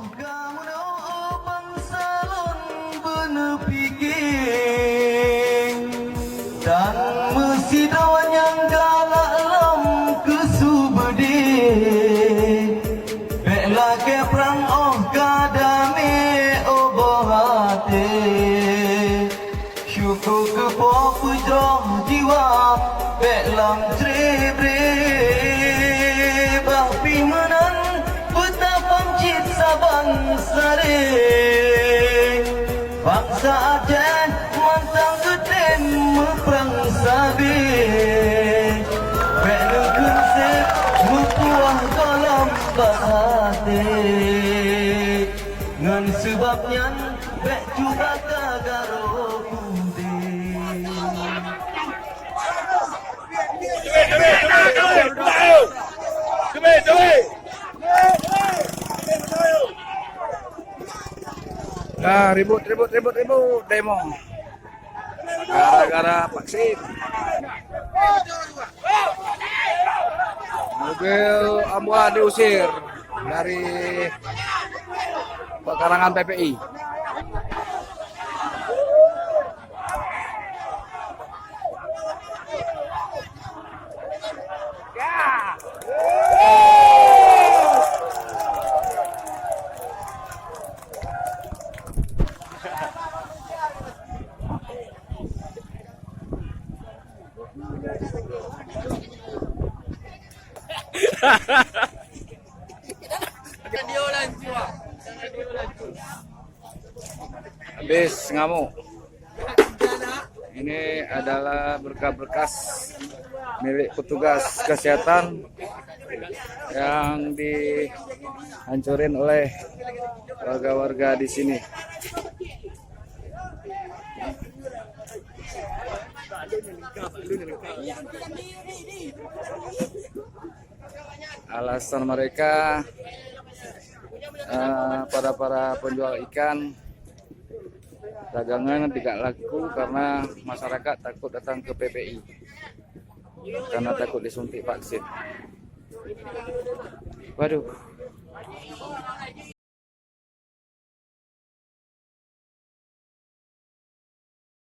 kamu bangsalon berpikir dan mesti dawan yang galak lam kesubedi beklah ke perang kadame obohate syukur ke popujroh jiwa beklam trebre bahpi menan betapam cit sabang sare bangsa Aceh mantang geden meperang sabi bek konsep mupuah dalam bahate ngan sebabnya bek cuba kagaro kundi Nah, ribut demo gara-gara vaksin. Mobil ambulan diusir dari pekarangan PPI. Habis ngamuk. Ini adalah berkas-berkas milik petugas kesehatan yang dihancurin oleh warga-warga di sini. Alasan mereka para penjual ikan dagangan tidak laku karena masyarakat takut datang ke PPI karena takut disuntik vaksin. Waduh.